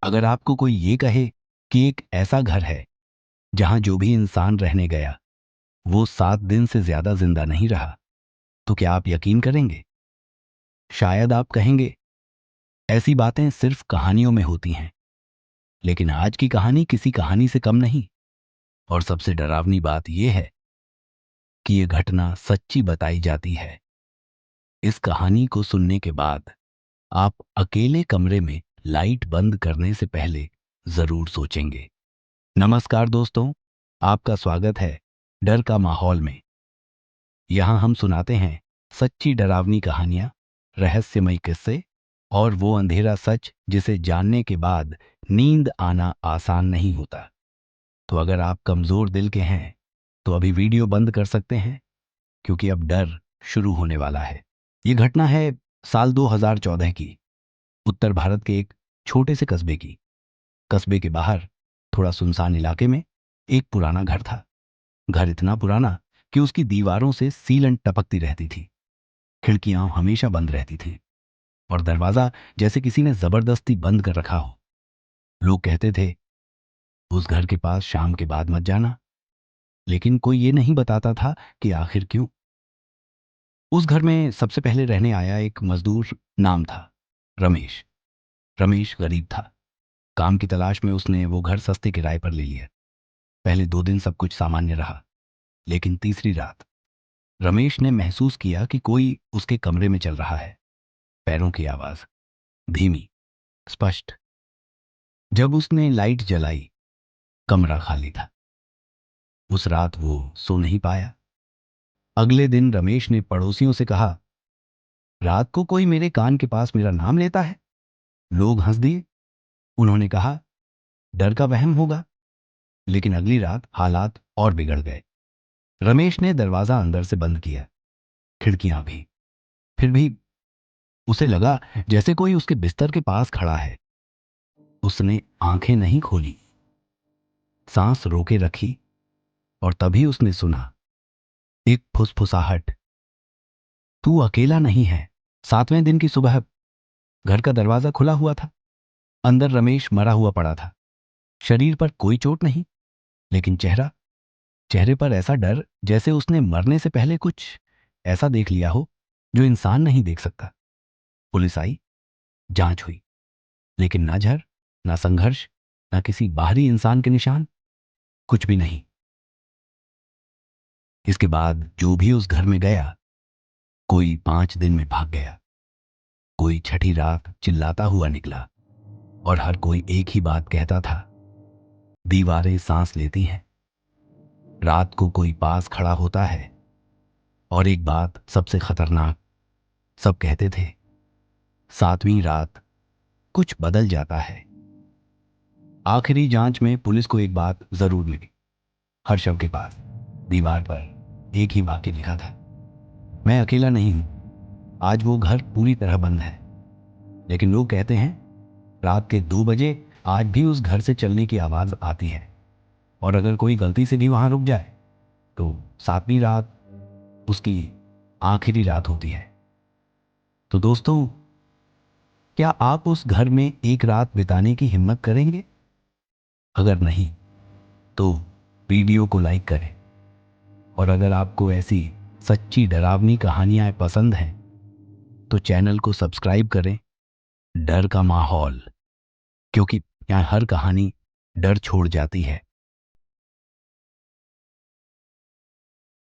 अगर आपको कोई ये कहे कि एक ऐसा घर है जहां जो भी इंसान रहने गया वो 7 दिन से ज्यादा जिंदा नहीं रहा, तो क्या आप यकीन करेंगे? शायद आप कहेंगे ऐसी बातें सिर्फ कहानियों में होती हैं, लेकिन आज की कहानी किसी कहानी से कम नहीं। और सबसे डरावनी बात यह है कि यह घटना सच्ची बताई जाती है। इस कहानी को सुनने के बाद आप अकेले कमरे में लाइट बंद करने से पहले जरूर सोचेंगे। नमस्कार दोस्तों, आपका स्वागत है डर का माहौल में। यहाँ हम सुनाते हैं सच्ची डरावनी कहानियां, रहस्यमयी किस्से और वो अंधेरा सच जिसे जानने के बाद नींद आना आसान नहीं होता। तो अगर आप कमजोर दिल के हैं तो अभी वीडियो बंद कर सकते हैं, क्योंकि अब डर शुरू होने वाला है। ये घटना है साल 2014 की, उत्तर भारत के एक छोटे से कस्बे की। कस्बे के बाहर थोड़ा सुनसान इलाके में एक पुराना घर था। घर इतना पुराना कि उसकी दीवारों से सीलन टपकती रहती थी, खिड़कियां हमेशा बंद रहती थीं और दरवाजा जैसे किसी ने जबरदस्ती बंद कर रखा हो। लोग कहते थे उस घर के पास शाम के बाद मत जाना, लेकिन कोई ये नहीं बताता था कि आखिर क्यों। उस घर में सबसे पहले रहने आया एक मजदूर, नाम था रमेश। रमेश गरीब था। काम की तलाश में उसने वो घर सस्ते किराए पर ले लिया। पहले 2 दिन सब कुछ सामान्य रहा, लेकिन तीसरी रात रमेश ने महसूस किया कि कोई उसके कमरे में चल रहा है। पैरों की आवाज, धीमी, स्पष्ट। जब उसने लाइट जलाई, कमरा खाली था। उस रात वो सो नहीं पाया। अगले दिन रमेश ने पड़ोसियों से कहा, रात को कोई मेरे कान के पास मेरा नाम लेता है। लोग हंस दिए। उन्होंने कहा, डर का वहम होगा। लेकिन अगली रात हालात और बिगड़ गए। रमेश ने दरवाजा अंदर से बंद किया, खिड़कियां भी। फिर भी उसे लगा जैसे कोई उसके बिस्तर के पास खड़ा है। उसने आंखें नहीं खोली, सांस रोके रखी, और तभी उसने सुना एक फुसफुसाहट, तू अकेला नहीं है। 7वें दिन की सुबह घर का दरवाजा खुला हुआ था। अंदर रमेश मरा हुआ पड़ा था। शरीर पर कोई चोट नहीं, लेकिन चेहरे पर ऐसा डर जैसे उसने मरने से पहले कुछ ऐसा देख लिया हो जो इंसान नहीं देख सकता। पुलिस आई, जांच हुई, लेकिन ना जहर, ना संघर्ष, ना किसी बाहरी इंसान के निशान, कुछ भी नहीं। इसके बाद जो भी उस घर में गया, कोई 5 दिन में भाग गया, कोई छठी रात चिल्लाता हुआ निकला, और हर कोई एक ही बात कहता था, दीवारें सांस लेती हैं। रात को कोई पास खड़ा होता है। और एक बात सबसे खतरनाक, सब कहते थे, 7वीं रात कुछ बदल जाता है। आखिरी जांच में पुलिस को एक बात जरूर मिली। हर शव के पास दीवार पर एक ही वाक्य लिखा था, मैं अकेला नहीं हूं, आज वो घर पूरी तरह बंद है। लेकिन लोग कहते हैं रात के 2 बजे आज भी उस घर से चलने की आवाज आती है, और अगर कोई गलती से भी वहां रुक जाए तो 7वीं रात उसकी आखिरी रात होती है। तो दोस्तों, क्या आप उस घर में एक रात बिताने की हिम्मत करेंगे? अगर नहीं तो वीडियो को लाइक करें, और अगर आपको ऐसी सच्ची डरावनी कहानियां पसंद हैं तो चैनल को सब्सक्राइब करें। डर का माहौल, क्योंकि यहाँ हर कहानी डर छोड़ जाती है।